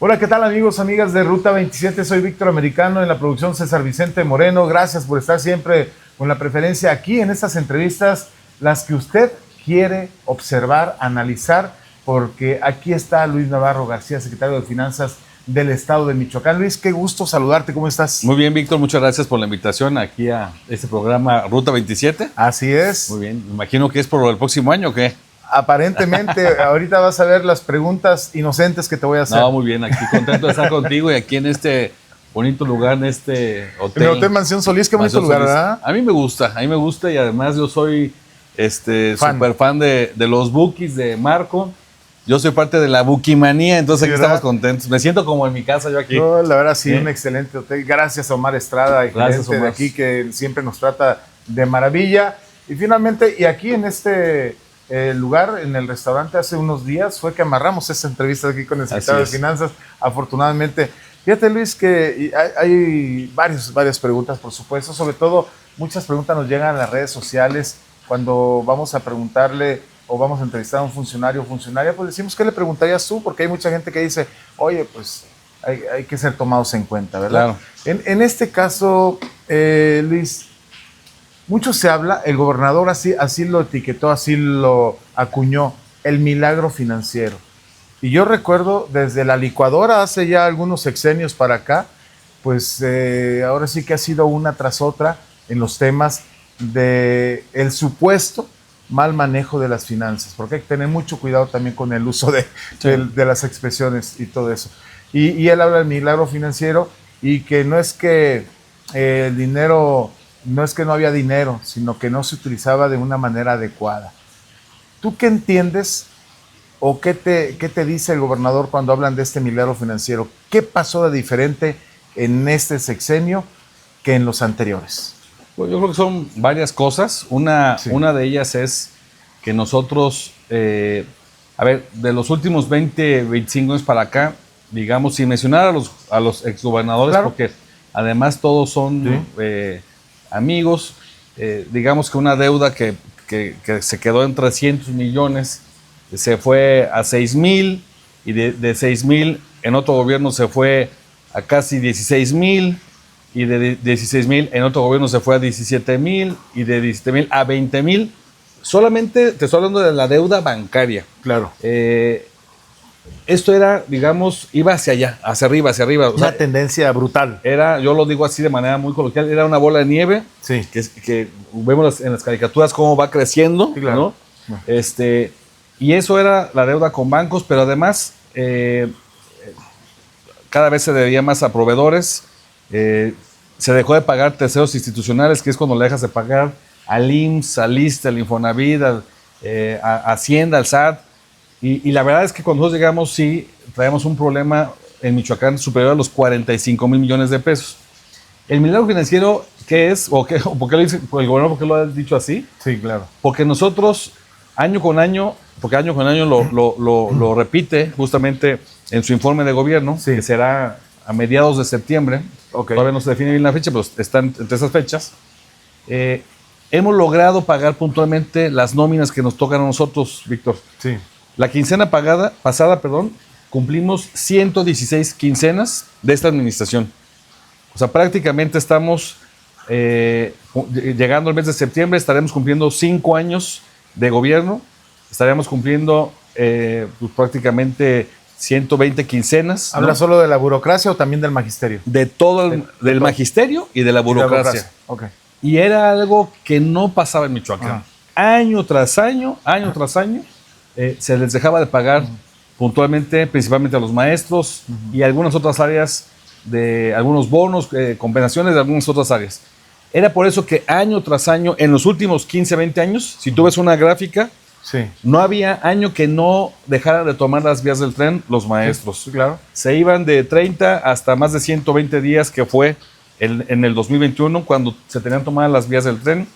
Hola, ¿qué tal amigos, amigas de Ruta 27? Soy Víctor Americano, en la producción César Vicente Moreno. Gracias por estar siempre con la preferencia aquí en estas entrevistas, las que usted quiere observar, analizar, porque aquí está Luis Navarro García, secretario de Finanzas del Estado de Michoacán. Luis, qué gusto saludarte, ¿cómo estás? Muy bien, Víctor, muchas gracias por la invitación aquí a este programa Ruta 27. Así es. Muy bien, me imagino que es por el próximo año, ¿o qué? Aparentemente, ahorita vas a ver las preguntas inocentes que te voy a hacer. No, muy bien, aquí contento de estar contigo y aquí en este bonito lugar, en este hotel. En el Hotel Mansión Solís, qué bonito lugar, ¿verdad? A mí me gusta y además yo soy súper fan de los Bukis de Marco. Yo soy parte de la Bukimanía, entonces aquí estamos contentos. Me siento como en mi casa yo aquí. No, la verdad sí, un excelente hotel. Gracias a Omar Estrada, y gerente de aquí, que siempre nos trata de maravilla. Y finalmente, y aquí en este lugar, en el restaurante, hace unos días fue que amarramos esta entrevista aquí con el secretario de Finanzas, afortunadamente. Fíjate, Luis, que hay varias preguntas, por supuesto, sobre todo muchas preguntas nos llegan a las redes sociales cuando vamos a preguntarle o vamos a entrevistar a un funcionario o funcionaria, pues decimos, ¿qué le preguntarías tú? Porque hay mucha gente que dice, oye, pues hay que ser tomados en cuenta, ¿verdad? Claro. En este caso, Luis, mucho se habla, el gobernador así lo etiquetó, así lo acuñó, el milagro financiero. Y yo recuerdo desde la licuadora hace ya algunos sexenios para acá, pues ahora sí que ha sido una tras otra en los temas de el supuesto mal manejo de las finanzas, porque hay que tener mucho cuidado también con el uso de las expresiones y todo eso. Y él habla del milagro financiero y que no es que el dinero, no es que no había dinero, sino que no se utilizaba de una manera adecuada. ¿Tú qué entiendes o qué te dice el gobernador cuando hablan de este milagro financiero? ¿Qué pasó de diferente en este sexenio que en los anteriores? Yo creo que son varias cosas. Una de ellas es que nosotros, de los últimos 20, 25 años para acá, digamos, sin mencionar a los exgobernadores, claro, porque además todos son amigos, digamos que una deuda que se quedó en 300 millones, se fue a 6,000 y de 6,000 en otro gobierno se fue a casi 16,000. Y de 16,000 en otro gobierno se fue a 17,000 y de 17,000 a 20,000. Solamente te estoy hablando de la deuda bancaria. Claro. Esto era, digamos, iba hacia allá, hacia arriba. Una tendencia brutal. Yo lo digo así de manera muy coloquial, era una bola de nieve. Sí. Que vemos en las caricaturas cómo va creciendo. Sí, claro. ¿No? Y eso era la deuda con bancos, pero además cada vez se debía más a proveedores. Se dejó de pagar terceros institucionales, que es cuando le dejas de pagar al IMSS, al ISSSTE, al Infonavit, a Hacienda, al SAT. Y la verdad es que cuando nosotros llegamos, sí, traíamos un problema en Michoacán superior a los 45,000 millones de pesos. El milagro financiero, ¿qué es? ¿Por qué lo dice el gobernador? ¿Por qué lo ha dicho así? Sí, claro. Porque nosotros, año con año lo repite justamente en su informe de gobierno, que será a mediados de septiembre. Todavía no se define bien la fecha, pero están entre esas fechas. Hemos logrado pagar puntualmente las nóminas que nos tocan a nosotros, Víctor. Sí. La quincena pasada, cumplimos 116 quincenas de esta administración. O sea, prácticamente estamos llegando al mes de septiembre, estaremos cumpliendo 5 años de gobierno, estaríamos cumpliendo pues, prácticamente 120 quincenas. ¿Habla solo de la burocracia o también del magisterio? De todo, del magisterio y de la burocracia. Okay. Y era algo que no pasaba en Michoacán. Año tras año, se les dejaba de pagar puntualmente, principalmente a los maestros y algunas otras áreas, de algunos bonos, compensaciones de algunas otras áreas. Era por eso que año tras año, en los últimos 15, 20 años, si tú ves una gráfica, no había año que no dejaran de tomar las vías del tren los maestros. Sí, claro. Se iban de 30 hasta más de 120 días, que fue en el 2021, cuando se tenían tomadas las vías del tren.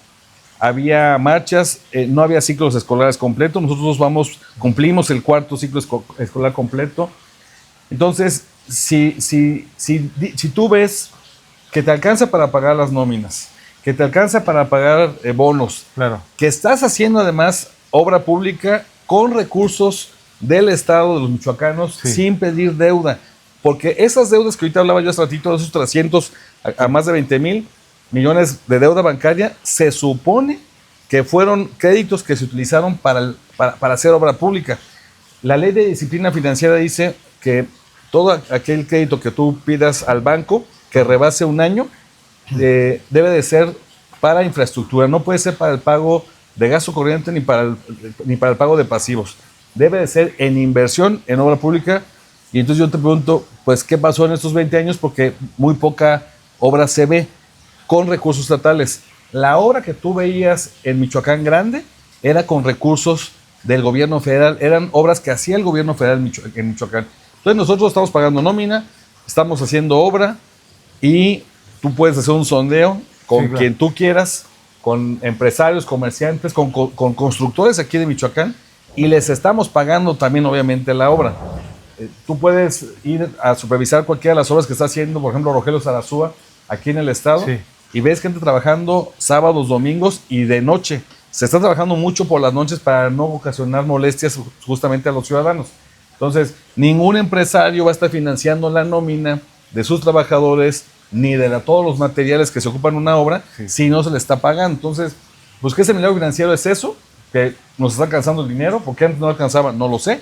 Había marchas, no había ciclos escolares completos. Nosotros cumplimos el 4º ciclo escolar completo. Entonces, si tú ves que te alcanza para pagar las nóminas, que te alcanza para pagar bonos, claro, que estás haciendo además obra pública con recursos del Estado, de los michoacanos, sin pedir deuda, Porque esas deudas que ahorita hablaba yo hace ratito, esos 300 a más de 20,000 millones de deuda bancaria, se supone que fueron créditos que se utilizaron para hacer obra pública. La ley de disciplina financiera dice que todo aquel crédito que tú pidas al banco que rebase un año debe de ser para infraestructura, no puede ser para el pago de gasto corriente ni para el pago de pasivos. Debe de ser en inversión en obra pública. Y entonces yo te pregunto, pues, ¿qué pasó en estos 20 años? Porque muy poca obra se ve con recursos estatales. La obra que tú veías en Michoacán grande era con recursos del gobierno federal, eran obras que hacía el gobierno federal en Michoacán. Entonces nosotros estamos pagando nómina, estamos haciendo obra y tú puedes hacer un sondeo con quien tú quieras, con empresarios, comerciantes, con constructores aquí de Michoacán, y les estamos pagando también obviamente la obra. Tú puedes ir a supervisar cualquiera de las obras que está haciendo, por ejemplo, Rogelio Sarasúa, aquí en el estado, y ves gente trabajando sábados, domingos y de noche. Se está trabajando mucho por las noches para no ocasionar molestias justamente a los ciudadanos. Entonces, ningún empresario va a estar financiando la nómina de sus trabajadores ni de todos los materiales que se ocupan en una obra si no se le está pagando. Entonces, pues, ¿qué seminario financiero es eso? Que nos está alcanzando el dinero, porque antes no alcanzaba, no lo sé.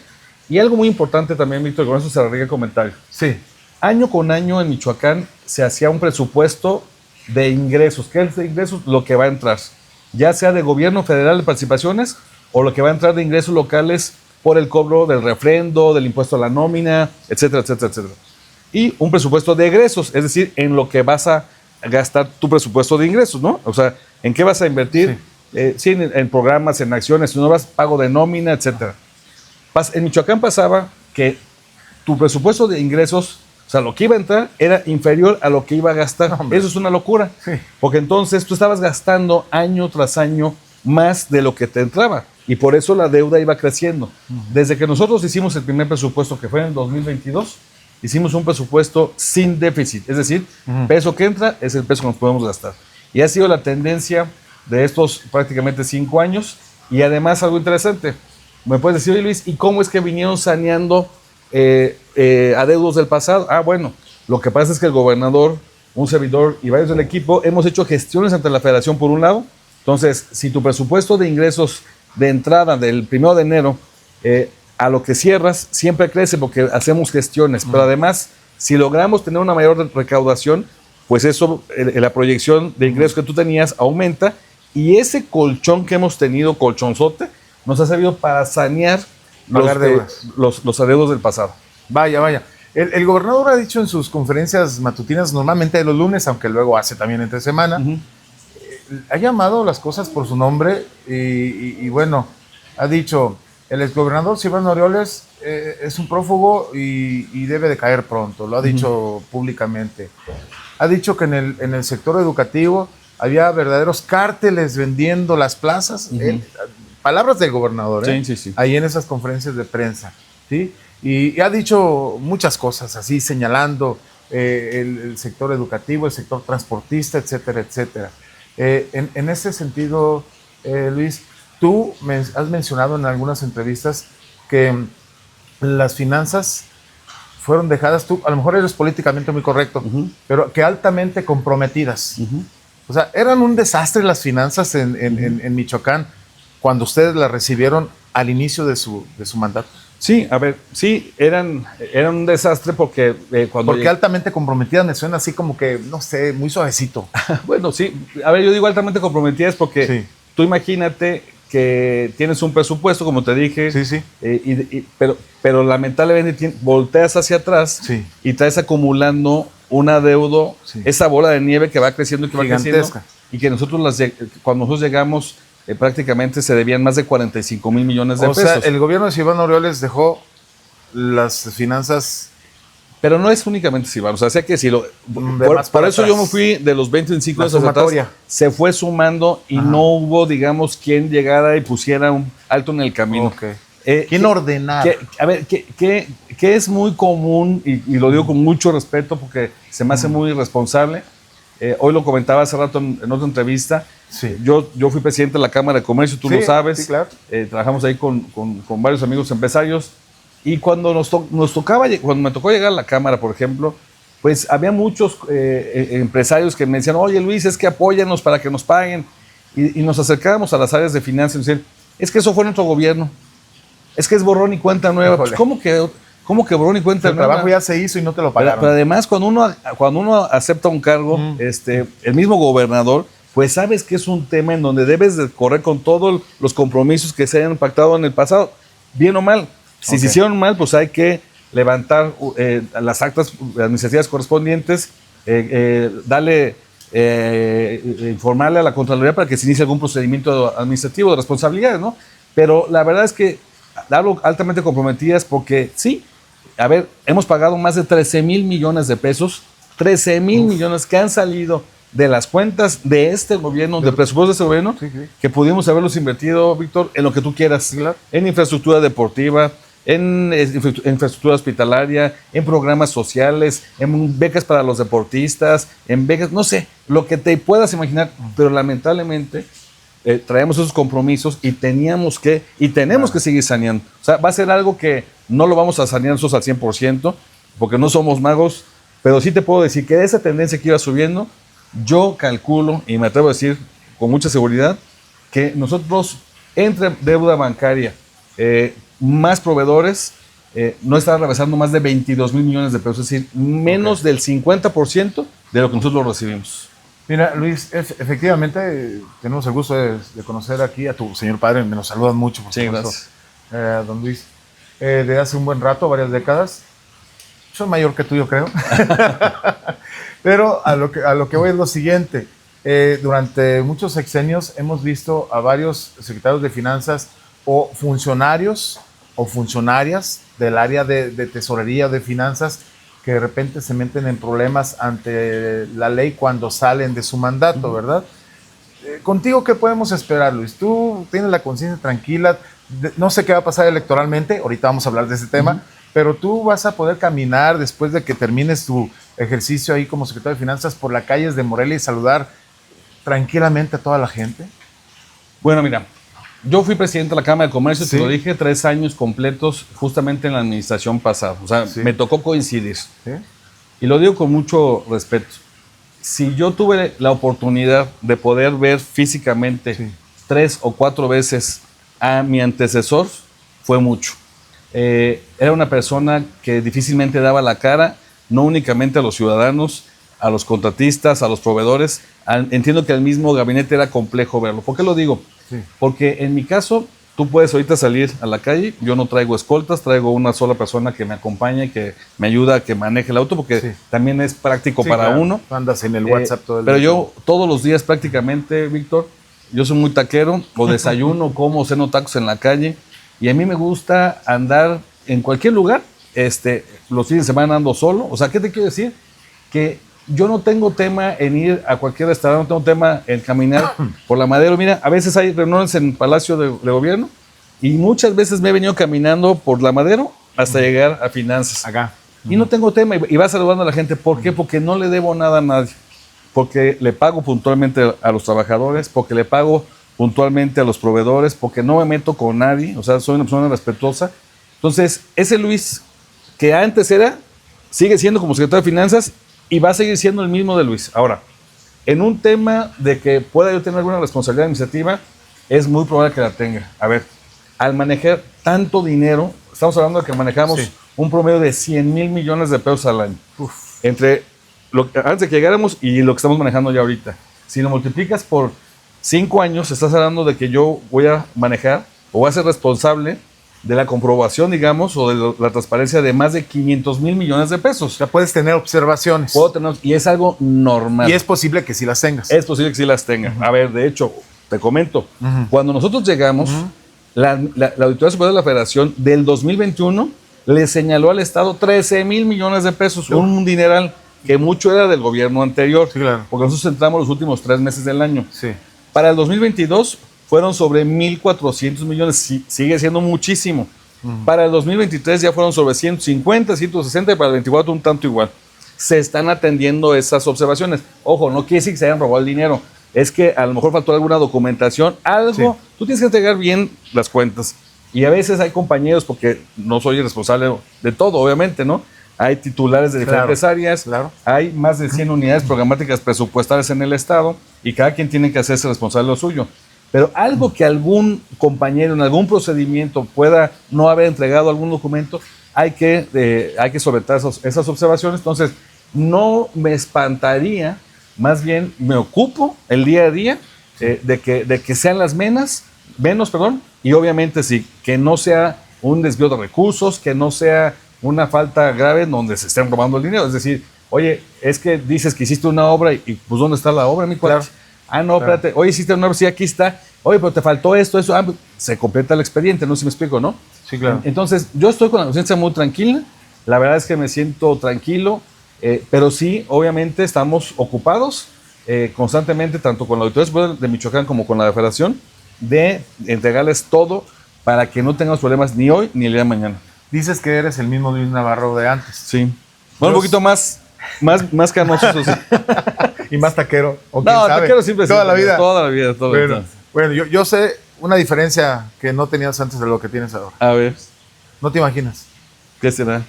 Y algo muy importante también, Víctor, con eso se arregla el comentario. Sí. Año con año en Michoacán se hacía un presupuesto de ingresos. ¿Qué es de ingresos? Lo que va a entrar, ya sea de gobierno federal de participaciones o lo que va a entrar de ingresos locales por el cobro del refrendo, del impuesto a la nómina, etcétera, etcétera, etcétera. Y un presupuesto de egresos, es decir, en lo que vas a gastar tu presupuesto de ingresos, ¿no? O sea, ¿en qué vas a invertir? Sí, en programas, en acciones, no vas pago de nómina, etcétera. En Michoacán pasaba que tu presupuesto de ingresos, o sea, lo que iba a entrar era inferior a lo que iba a gastar. No, eso es una locura, porque entonces tú estabas gastando año tras año más de lo que te entraba, y por eso la deuda iba creciendo. Desde que nosotros hicimos el primer presupuesto, que fue en el 2022, hicimos un presupuesto sin déficit, es decir, peso que entra es el peso que nos podemos gastar. Y ha sido la tendencia de estos prácticamente 5 años, y además algo interesante. Me puedes decir, oye, Luis, ¿y cómo es que vinieron saneando adeudos del pasado? Ah, bueno, lo que pasa es que el gobernador, un servidor y varios del equipo hemos hecho gestiones ante la federación por un lado. Entonces, si tu presupuesto de ingresos de entrada del 1 de enero a lo que cierras siempre crece porque hacemos gestiones, pero además, si logramos tener una mayor recaudación, pues eso, la proyección de ingresos que tú tenías aumenta, y ese colchón que hemos tenido, colchonzote, nos ha servido para sanear los adeudos del pasado. Vaya. El gobernador ha dicho en sus conferencias matutinas, normalmente de los lunes, aunque luego hace también entre semana, ha llamado las cosas por su nombre y bueno, ha dicho, el exgobernador Silvano Aureoles es un prófugo y debe de caer pronto, lo ha dicho públicamente. Ha dicho que en el sector educativo había verdaderos cárteles vendiendo las plazas. Palabras del gobernador, sí. Ahí en esas conferencias de prensa, ¿sí? Y ha dicho muchas cosas así, señalando el sector educativo, el sector transportista, etcétera, etcétera. En ese sentido, Luis, tú has mencionado en algunas entrevistas que las finanzas fueron dejadas, tú a lo mejor eres políticamente muy correcto, pero que altamente comprometidas. O sea, eran un desastre las finanzas en Michoacán cuando ustedes las recibieron al inicio de su mandato. Sí, a ver, sí, eran un desastre porque Porque altamente comprometida me suena así como que, no sé, muy suavecito. Bueno, sí, a ver, yo digo altamente comprometida es porque tú imagínate que tienes un presupuesto, como te dije, pero lamentablemente volteas hacia atrás y traes acumulando un adeudo, esa bola de nieve que va creciendo y que va creciendo, y que cuando nosotros llegamos prácticamente se debían más de 45,000 millones de pesos. O sea, el gobierno de Silvano Aureoles dejó las finanzas... Pero no es únicamente Silvano, o sea, sé que si lo... Por eso yo me fui de los 25 años atrás, se fue sumando y no hubo, digamos, quien llegara y pusiera un alto en el camino. ¿Quién ordenara? A ver, que es muy común, y lo digo con mucho respeto porque se me hace muy irresponsable. Hoy lo comentaba hace rato en otra entrevista. Yo fui presidente de la Cámara de Comercio, tú lo sabes. Sí, claro. Trabajamos ahí con varios amigos empresarios. Y cuando cuando me tocó llegar a la Cámara, por ejemplo, pues había muchos empresarios que me decían, oye Luis, es que apóyanos para que nos paguen. Y nos acercábamos a las áreas de finanzas y nos decían, es que eso fue nuestro gobierno. Es que es borrón y cuenta nueva. Pues, ¿cómo que borrón y cuenta nueva? El trabajo ya se hizo y no te lo pagaron. Pero además, cuando uno acepta un cargo, el mismo gobernador, pues sabes que es un tema en donde debes de correr con todos los compromisos que se hayan pactado en el pasado, bien o mal. Si se hicieron mal, pues hay que levantar las actas administrativas correspondientes, informarle a la Contraloría para que se inicie algún procedimiento administrativo de responsabilidades, ¿no? Pero la verdad es que hablo altamente comprometidas porque sí, a ver, hemos pagado más de 13,000 millones de pesos, 13,000 millones que han salido de las cuentas de este gobierno, del presupuesto de este gobierno, que pudimos haberlos invertido, Víctor, en lo que tú quieras, en infraestructura deportiva, en infraestructura hospitalaria, en programas sociales, en becas para los deportistas, en becas, no sé, lo que te puedas imaginar, pero lamentablemente traemos esos compromisos y tenemos que seguir saneando. O sea, va a ser algo que no lo vamos a sanear nosotros al 100%, porque no somos magos, pero sí te puedo decir que esa tendencia que iba subiendo, yo calculo, y me atrevo a decir con mucha seguridad, que nosotros, entre deuda bancaria, más proveedores, no están regresando más de 22,000 millones de pesos, es decir, menos del 50% de lo que nosotros recibimos. Mira, Luis, efectivamente tenemos el gusto de conocer aquí a tu señor padre, me lo saludan mucho, por supuesto, gracias. Don Luis, de hace un buen rato, varias décadas. Soy mayor que tú, yo creo. Pero a lo que voy es lo siguiente. Durante muchos sexenios hemos visto a varios secretarios de finanzas o funcionarios o funcionarias del área de tesorería o de finanzas que de repente se meten en problemas ante la ley cuando salen de su mandato, ¿verdad? ¿Contigo qué podemos esperar, Luis? Tú tienes la conciencia tranquila, no sé qué va a pasar electoralmente, ahorita vamos a hablar de ese tema, pero tú vas a poder caminar después de que termines tu ejercicio ahí como secretario de Finanzas por las calles de Morelia y saludar tranquilamente a toda la gente. Bueno, mira, yo fui presidente de la Cámara de Comercio, te lo dije, 3 años completos justamente en la administración pasada. O sea, me tocó coincidir. ¿Sí? Y lo digo con mucho respeto. Si yo tuve la oportunidad de poder ver físicamente 3 o 4 veces a mi antecesor, fue mucho. Era una persona que difícilmente daba la cara, no únicamente a los ciudadanos, a los contratistas, a los proveedores. Entiendo que al mismo gabinete era complejo verlo. ¿Por qué lo digo? Porque en mi caso, tú puedes ahorita salir a la calle, yo no traigo escoltas, traigo una sola persona que me acompaña y que me ayuda a que maneje el auto, porque también es práctico para uno. Andas en el WhatsApp todo el día. Pero día. Yo todos los días prácticamente, Víctor, yo soy muy taquero, o desayuno, como, ceno tacos en la calle, y a mí me gusta andar en cualquier lugar, los fines de semana ando solo. O sea, ¿qué te quiero decir? Que yo no tengo tema en ir a cualquier restaurante, no tengo tema en caminar por la Madero. Mira, a veces hay reuniones en el Palacio de Gobierno y muchas veces me he venido caminando por la Madero hasta llegar a Finanzas. Acá. Y no tengo tema y va saludando a la gente. ¿Por qué? Porque no le debo nada a nadie. Porque le pago puntualmente a los trabajadores, porque le pago puntualmente a los proveedores, porque no me meto con nadie, o sea, soy una persona respetuosa. Entonces, ese Luis que antes sigue siendo como secretario de Finanzas y va a seguir siendo el mismo de Luis. Ahora, en un tema de que pueda yo tener alguna responsabilidad administrativa, es muy probable que la tenga. A ver, al manejar tanto dinero, estamos hablando de que manejamos un promedio de 100,000 millones de pesos al año. Entre antes de que llegáramos y lo que estamos manejando ya ahorita. Si lo multiplicas por 5 años, estás hablando de que yo voy a manejar o voy a ser responsable de la comprobación, digamos, o de la transparencia de más de 500,000 millones de pesos. O sea, puedes tener observaciones. Puedo tener, y es algo normal. Y es posible que sí las tengas. Es posible que sí las tenga. A ver, de hecho, te comento, cuando nosotros llegamos, la Auditoría Superior de la Federación del 2021 le señaló al Estado 13,000 millones de pesos, un dineral que mucho era del gobierno anterior, porque nosotros entramos los últimos 3 meses del año. Para el 2022 fueron sobre 1,400 millones, sigue siendo muchísimo. Para el 2023 ya fueron sobre 150, 160 y para el 24 un tanto igual. Se están atendiendo esas observaciones. Ojo, no quiere decir que se hayan robado el dinero, es que a lo mejor faltó alguna documentación, algo. Tú tienes que entregar bien las cuentas. Y a veces hay compañeros, porque no soy el responsable de todo, obviamente, ¿no? Hay titulares de diferentes áreas, hay más de 100 unidades programáticas presupuestales en el Estado y cada quien tiene que hacerse responsable de lo suyo. Pero algo que algún compañero en algún procedimiento pueda no haber entregado algún documento, hay que solventar esas observaciones. Entonces, no me espantaría, más bien me ocupo el día a día de que sean las menos, y obviamente sí, que no sea un desvío de recursos, que no sea una falta grave en donde se estén robando el dinero. Es decir, oye, es que dices que hiciste una obra y pues ¿dónde está la obra, mi cuate? Claro. Ah, no, espérate. Oye, hiciste una obra, sí, aquí está. Oye, pero te faltó esto, eso. Ah, se completa el expediente, no sé si me explico, ¿no? Sí, claro. Entonces, yo estoy con la conciencia muy tranquila. La verdad es que me siento tranquilo, pero sí, obviamente estamos ocupados constantemente, tanto con la Auditoría Superior de Michoacán como con la Federación, de entregarles todo para que no tengamos problemas ni hoy ni el día de mañana. Dices que eres el mismo Luis Navarro de antes. Sí. Bueno, un poquito más canoso, eso sí. Y más taquero. ¿O no, taquero siempre. Toda la vida. Toda la vida. Bueno, yo sé una diferencia que no tenías antes de lo que tienes ahora. A ver. No te imaginas. ¿Qué será?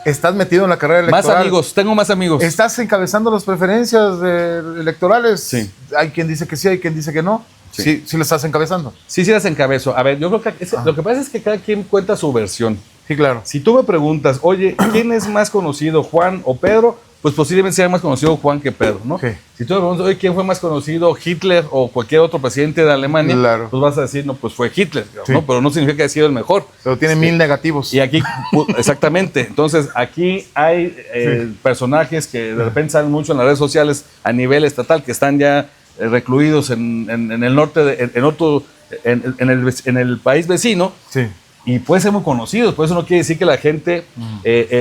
Estás metido en la carrera electoral. Más amigos, tengo más amigos. Estás encabezando las preferencias electorales. Sí. Hay quien dice que sí, hay quien dice que no. Sí, sí lo estás encabezando. Sí las encabezo. A ver, yo creo que lo que pasa es que cada quien cuenta su versión. Sí, claro. Si tú me preguntas, oye, ¿quién es más conocido, Juan o Pedro? Pues posiblemente sea más conocido Juan que Pedro, ¿no? Sí. Si tú me preguntas, oye, ¿quién fue más conocido, Hitler o cualquier otro presidente de Alemania? Claro. Pues vas a decir, no, pues fue Hitler, sí. ¿no? Pero no significa que haya sido el mejor. Pero tiene 1000 negativos. Y aquí, exactamente. Entonces, aquí hay personajes que de repente salen mucho en las redes sociales a nivel estatal, que están ya recluidos en el norte, en el país vecino. Sí. Y pueden ser muy conocidos, por eso no quiere decir que la gente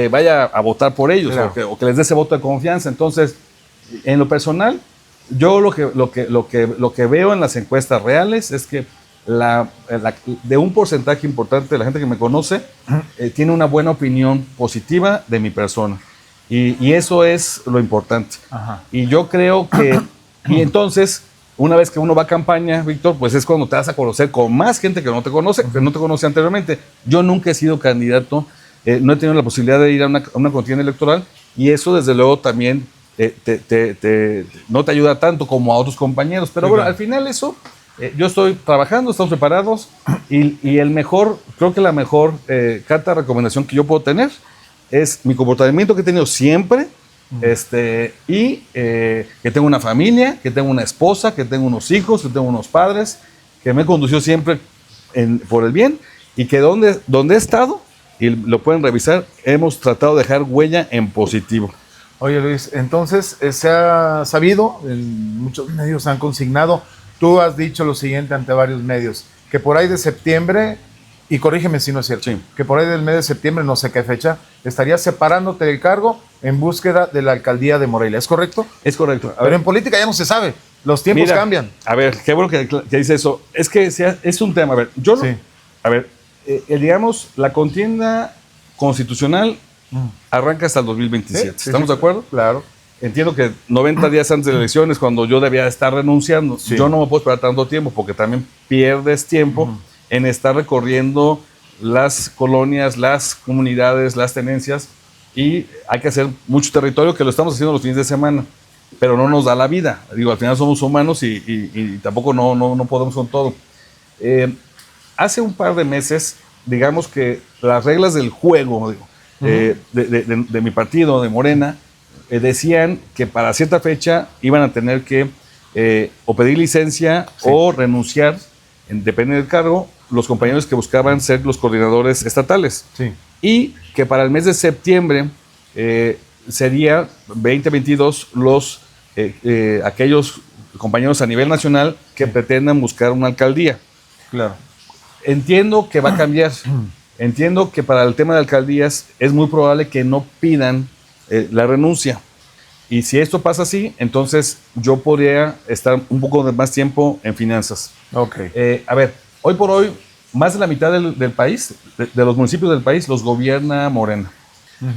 vaya a votar por ellos, claro, o que les dé ese voto de confianza. Entonces, en lo personal, yo lo que veo en las encuestas reales es que de un porcentaje importante de la gente que me conoce tiene una buena opinión positiva de mi persona. Y eso es lo importante. Ajá. Y yo creo que, y entonces, una vez que uno va a campaña, Víctor, pues es cuando te vas a conocer con más gente que no te conoce, que no te conoce anteriormente. Yo nunca he sido candidato, no he tenido la posibilidad de ir a una contienda electoral, y eso desde luego también no te ayuda tanto como a otros compañeros. Pero sí, bueno, claro, al final eso, yo estoy trabajando, estamos preparados, y creo que la mejor carta de recomendación que yo puedo tener es mi comportamiento que he tenido siempre, y que tengo una familia, que tengo una esposa, que tengo unos hijos, que tengo unos padres, que me condució siempre por el bien, y que donde he estado, y lo pueden revisar, hemos tratado de dejar huella en positivo. Oye, Luis, entonces se ha sabido, muchos medios han consignado, tú has dicho lo siguiente ante varios medios, que por ahí de septiembre, y corrígeme si no es cierto, sí, que por ahí del mes de septiembre, no sé qué fecha, estarías separándote del cargo en búsqueda de la alcaldía de Morelia, ¿es correcto? Es correcto. Pero en política ya no se sabe, los tiempos cambian. A ver, qué bueno que dice eso. Es que es un tema, a ver, digamos, la contienda constitucional arranca hasta el 2027, ¿sí? ¿Estamos de acuerdo? Claro. Entiendo que 90 días antes de las elecciones, cuando yo debía estar renunciando, sí, yo no me puedo esperar tanto tiempo, porque también pierdes tiempo en estar recorriendo las colonias, las comunidades, las tenencias, y hay que hacer mucho territorio, que lo estamos haciendo los fines de semana, pero no nos da la vida. Digo, al final somos humanos y tampoco no podemos con todo. Hace un par de meses, digamos que las reglas del juego de mi partido, de Morena, decían que para cierta fecha iban a tener que o pedir licencia, sí, o renunciar, depende del cargo, los compañeros que buscaban ser los coordinadores estatales. Sí. Y que para el mes de septiembre sería 2022 aquellos compañeros a nivel nacional que pretendan buscar una alcaldía. Claro. Entiendo que va a cambiar. Entiendo que para el tema de alcaldías es muy probable que no pidan la renuncia. Y si esto pasa así, entonces yo podría estar un poco de más tiempo en finanzas. Okay. A ver, hoy por hoy, más de la mitad del país, de los municipios del país, los gobierna Morena.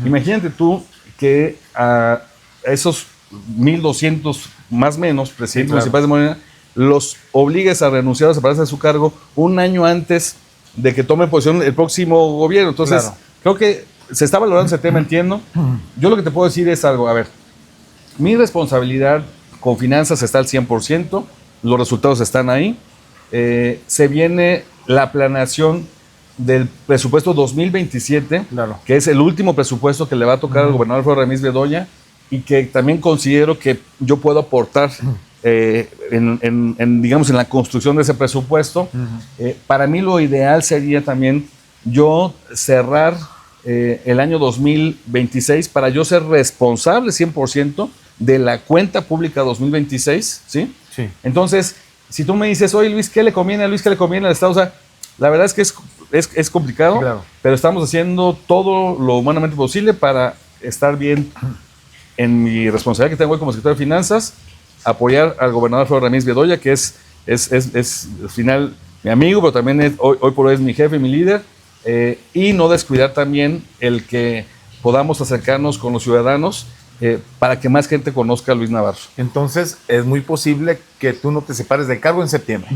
Imagínate tú que a esos 1,200 más o menos presidentes municipales de Morena los obligues a renunciar o a separarse de su cargo un año antes de que tome posición el próximo gobierno. Entonces, creo que se está valorando ese tema, entiendo. Yo lo que te puedo decir es algo, a ver, mi responsabilidad con finanzas está al 100%, los resultados están ahí. Se viene la planeación del presupuesto 2027, que es el último presupuesto que le va a tocar al gobernador Alfredo Ramírez Bedoya, y que también considero que yo puedo aportar digamos, en la construcción de ese presupuesto. Para mí lo ideal sería también yo cerrar el año 2026 para yo ser responsable 100% de la cuenta pública 2026, ¿sí? Sí. Entonces, si tú me dices, oye Luis, ¿qué le conviene a Luis? ¿Qué le conviene al Estado? O sea, la verdad es que es complicado, claro, pero estamos haciendo todo lo humanamente posible para estar bien en mi responsabilidad que tengo hoy como secretario de Finanzas, apoyar al gobernador Alfredo Ramírez Bedoya, que es al final mi amigo, pero también hoy por hoy es mi jefe, mi líder, y no descuidar también el que podamos acercarnos con los ciudadanos para que más gente conozca a Luis Navarro. Entonces, es muy posible que tú no te separes del cargo en septiembre.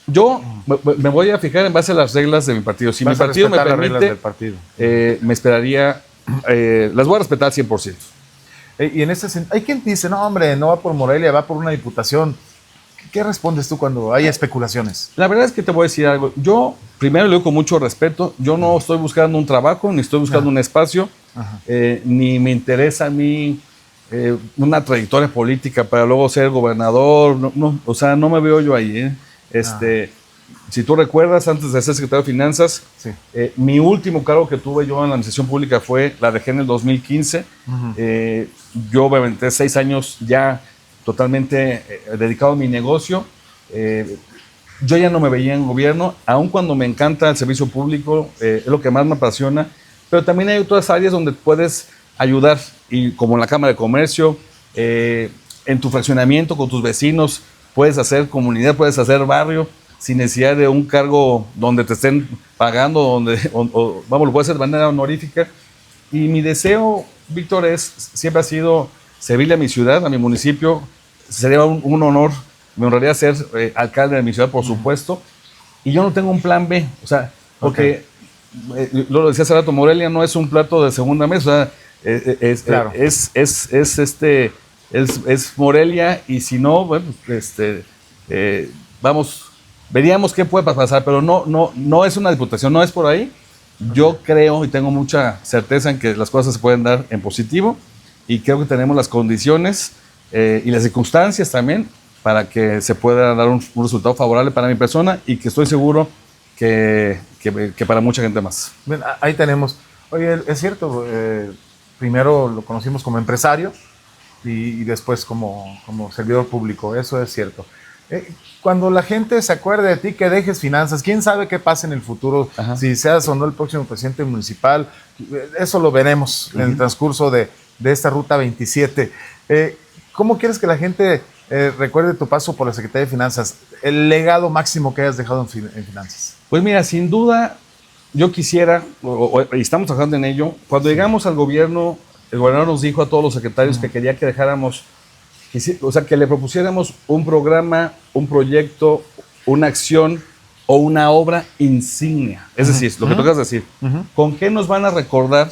Yo me voy a fijar en base a las reglas de mi partido. Si mi partido me permite, me esperaría, las voy a respetar al 100%. Y en ese sentido, hay quien dice, no hombre, no va por Morelia, va por una diputación. ¿Qué respondes tú cuando hay especulaciones? La verdad es que te voy a decir algo. Yo, primero, le digo con mucho respeto, yo no estoy buscando un trabajo, ni estoy buscando un espacio, ni me interesa a mí una trayectoria política para luego ser gobernador. No, o sea, no me veo yo ahí. Si tú recuerdas, antes de ser secretario de Finanzas, sí, mi último cargo que tuve yo en la administración pública la dejé en el 2015. Yo me aventé 6 años ya totalmente dedicado a mi negocio. Yo ya no me veía en gobierno, aun cuando me encanta el servicio público, es lo que más me apasiona, pero también hay otras áreas donde puedes ayudar, y como en la Cámara de Comercio, en tu fraccionamiento con tus vecinos, puedes hacer comunidad, puedes hacer barrio, sin necesidad de un cargo donde te estén pagando, vamos, lo puedes hacer de manera honorífica. Y mi deseo, Víctor, siempre ha sido servirle a mi ciudad, a mi municipio. Sería un honor, me honraría ser alcalde de mi ciudad, por supuesto. Y yo no tengo un plan B, o sea, porque, lo decía hace rato, Morelia no es un plato de segunda mesa, claro, es Morelia, y si no, bueno, vamos, veríamos qué puede pasar, pero no es una diputación, no es por ahí. Yo creo y tengo mucha certeza en que las cosas se pueden dar en positivo, y creo que tenemos las condiciones y las circunstancias también para que se pueda dar un resultado favorable para mi persona, y que estoy seguro que para mucha gente más. Bien, ahí tenemos. Oye, es cierto, primero lo conocimos como empresario y después como servidor público, eso es cierto. Cuando la gente se acuerde de ti, que dejes finanzas, quién sabe qué pasa en el futuro, si seas o no el próximo presidente municipal, eso lo veremos en el transcurso de esta Ruta 27. ¿Cómo quieres que la gente recuerde tu paso por la Secretaría de Finanzas, el legado máximo que hayas dejado en finanzas? Pues mira, sin duda, yo quisiera, y estamos trabajando en ello, cuando llegamos al gobierno, el gobernador nos dijo a todos los secretarios que quería que dejáramos, o sea, que le propusiéramos un programa, un proyecto, una acción o una obra insignia. Es decir, lo que tocas decir, ¿con qué nos van a recordar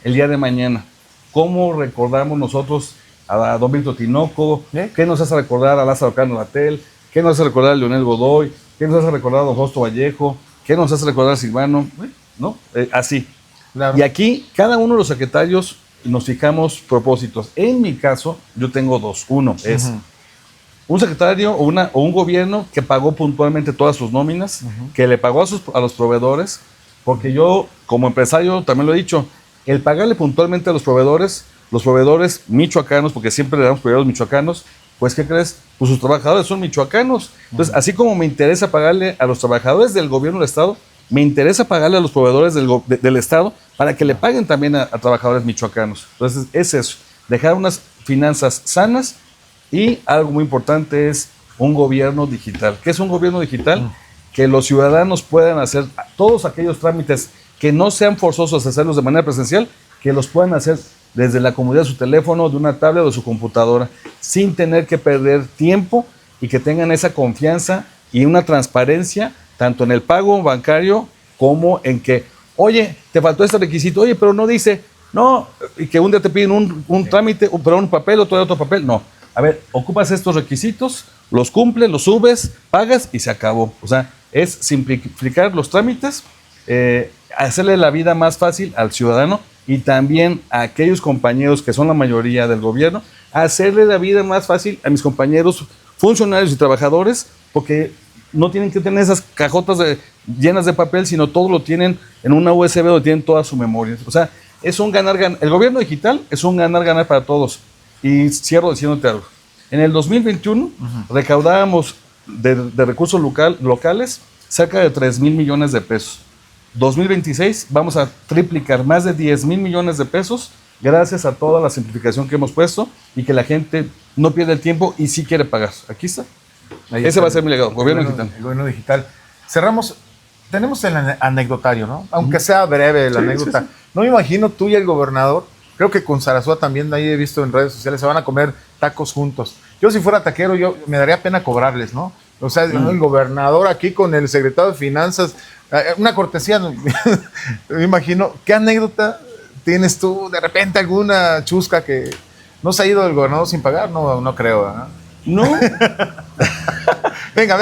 el día de mañana? ¿Cómo recordamos nosotros a don Víctor Tinoco? ¿Qué nos hace recordar a Lázaro Cano Latell? ¿Qué nos hace recordar a Leonel Godoy? ¿Qué nos hace recordar a don Justo Vallejo? ¿Qué nos hace recordar a Silvano? ¿No? Así. Claro. Y aquí, cada uno de los secretarios nos fijamos propósitos. En mi caso, yo tengo 2. Uno es un secretario o un gobierno que pagó puntualmente todas sus nóminas, que le pagó a los proveedores, porque yo, como empresario, también lo he dicho, el pagarle puntualmente a los proveedores michoacanos, porque siempre le damos prioridad a los michoacanos, pues, ¿qué crees? Pues sus trabajadores son michoacanos. Entonces, así como me interesa pagarle a los trabajadores del gobierno del Estado, me interesa pagarle a los proveedores del Estado para que le paguen también a trabajadores michoacanos. Entonces, es eso, dejar unas finanzas sanas, y algo muy importante es un gobierno digital. ¿Qué es un gobierno digital? Que los ciudadanos puedan hacer todos aquellos trámites que no sean forzosos hacerlos de manera presencial, que los puedan hacer desde la comodidad de su teléfono, de una tablet o de su computadora, sin tener que perder tiempo, y que tengan esa confianza y una transparencia tanto en el pago bancario como en que, oye, te faltó este requisito, oye, pero no dice, no, y que un día te piden un trámite, pero un papel, otro papel, no. A ver, ocupas estos requisitos, los cumples, los subes, pagas y se acabó. O sea, es simplificar los trámites, hacerle la vida más fácil al ciudadano y también a aquellos compañeros que son la mayoría del gobierno, hacerle la vida más fácil a mis compañeros funcionarios y trabajadores, porque no tienen que tener esas cajotas llenas de papel, sino todo lo tienen en una USB donde tienen toda su memoria. O sea, es un ganar-ganar. El gobierno digital es un ganar-ganar para todos. Y cierro diciéndote algo. En el 2021 recaudábamos de recursos locales cerca de 3,000 millones de pesos. 2026 vamos a triplicar más de 10,000 millones de pesos gracias a toda la simplificación que hemos puesto y que la gente no pierde el tiempo y sí quiere pagar. Aquí está. Ese va a ser mi legado, gobierno digital. El gobierno digital. Cerramos. Tenemos el anecdotario, ¿no? Aunque sea breve la anécdota. Sí. No me imagino tú y el gobernador. Creo que con Sarasúa también, ahí he visto en redes sociales, se van a comer tacos juntos. Yo si fuera taquero, me daría pena cobrarles, ¿no? O sea, el gobernador aquí con el secretario de Finanzas, una cortesía, me imagino. ¿Qué anécdota tienes tú? De repente alguna chusca que no se ha ido el gobernador sin pagar, no creo, ¿verdad? No. Venga,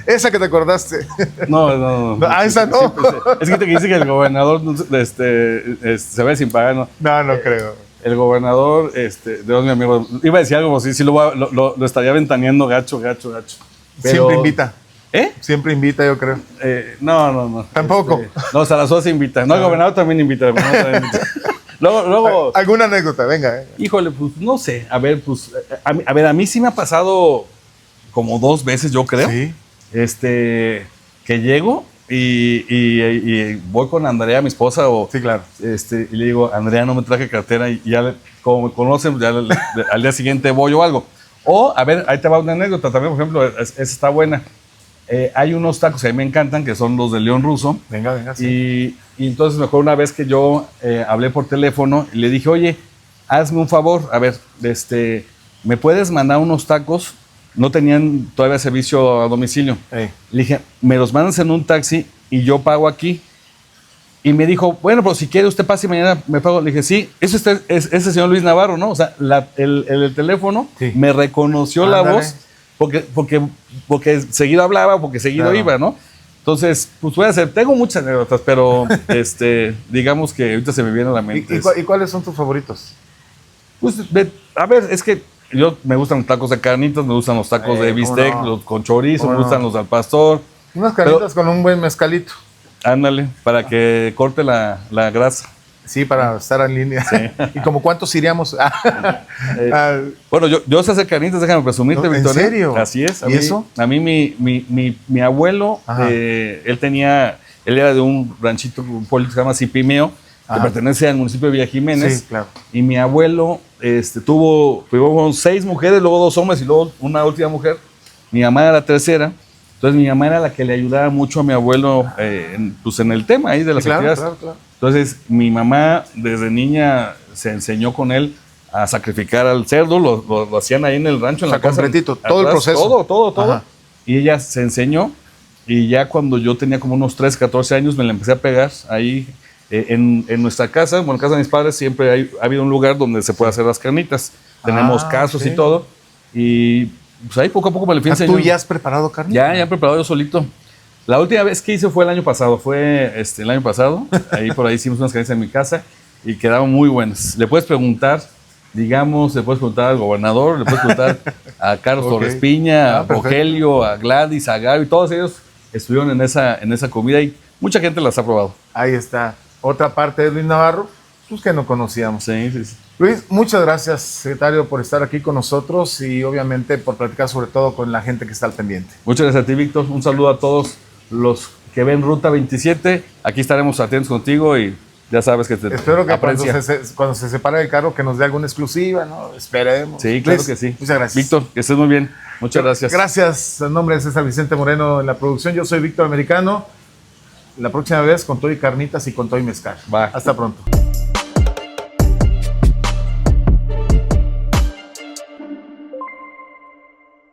esa que te acordaste. No. Esa no. Es que te dice que el gobernador se ve sin pagar, ¿no? No creo. El gobernador, Dios mi amigo, iba a decir algo así, sí lo estaría ventaneando gacho. Pero, siempre invita. ¿Eh? Siempre invita, yo creo. No. Tampoco. No, Sarasúa se invita. No, el gobernador también invita. Luego, ¿alguna anécdota? Venga. Híjole, pues no sé. A ver, a mí sí me ha pasado como 2 veces, yo creo. Sí. Que llego y voy con Andrea, mi esposa, sí, claro. Y le digo, Andrea, no me traje cartera, y ya, como me conocen, ya al día siguiente voy o algo. O, a ver, ahí te va una anécdota también, por ejemplo, esa está buena. Hay unos tacos que a mí me encantan, que son los de León Russo. Venga, sí. Y entonces, mejor una vez que yo hablé por teléfono y le dije, oye, hazme un favor, a ver, ¿me puedes mandar unos tacos? No tenían todavía servicio a domicilio. Hey. Le dije, me los mandas en un taxi y yo pago aquí. Y me dijo, bueno, pero si quiere usted pase y mañana me pago. Le dije, sí, eso es ese señor Luis Navarro, ¿no? O sea, el teléfono sí. Me reconoció la voz porque seguido hablaba, porque seguido iba, ¿no? Entonces, pues voy a hacer, tengo muchas anécdotas, pero digamos que ahorita se me viene a la mente. ¿Y cuáles son tus favoritos? Pues, a ver, es que me gustan los tacos de carnitas, me gustan los tacos de bistec, los con chorizo, me gustan los al pastor. Unas carnitas con un buen mezcalito. Ándale, para que corte la grasa. Sí, para estar en línea. Sí. ¿Y como cuántos iríamos? Bueno, yo sé hacer carnitas, déjame presumirte, Víctor. ¿En serio? Así es. ¿Y eso? A mí mi abuelo, él era de un ranchito, un pueblo que se llama Cipimeo, que pertenece al municipio de Villa Jiménez. Sí, claro. Y mi abuelo tuvo 6 mujeres, luego 2 hombres y luego una última mujer. Mi mamá era la tercera. Entonces mi mamá era la que le ayudaba mucho a mi abuelo en el tema ahí de las actividades. Claro. Entonces mi mamá desde niña se enseñó con él a sacrificar al cerdo, lo hacían ahí en el rancho, en la casa. Completito, todo el proceso. Todo. Ajá. Y ella se enseñó y ya cuando yo tenía como unos 13, 14 años me la empecé a pegar ahí en nuestra casa. Bueno, en casa de mis padres siempre ha habido un lugar donde se puede hacer las carnitas. Tenemos casos y todo. Y pues ahí poco a poco me le fui enseñando. ¿Tú ya has preparado carnitas? Ya he preparado yo solito. La última vez que hice fue el año pasado. El año pasado. Por ahí hicimos unas carnitas en mi casa y quedaron muy buenas. Le puedes preguntar, al gobernador, le puedes preguntar a Carlos Torres Piña, a Rogelio, a Gladys, a Gaby. Todos ellos estuvieron en esa comida y mucha gente las ha probado. Ahí está. Otra parte de Luis Navarro, pues que no conocíamos. Sí. Luis, muchas gracias, secretario, por estar aquí con nosotros y obviamente por platicar sobre todo con la gente que está al pendiente. Muchas gracias a ti, Víctor. Un saludo a todos los que ven Ruta 27. Aquí estaremos atentos contigo y ya sabes que te espero que aprecia. cuando se separe el carro que nos dé alguna exclusiva, ¿no? Esperemos. Sí, claro Luis, que sí. Muchas gracias. Víctor, que estés muy bien. Muchas gracias. Gracias. En nombre de César Vicente Moreno en la producción, yo soy Víctor Americano. La próxima vez con todo y carnitas y con todo y mezcal. Va. Hasta pronto.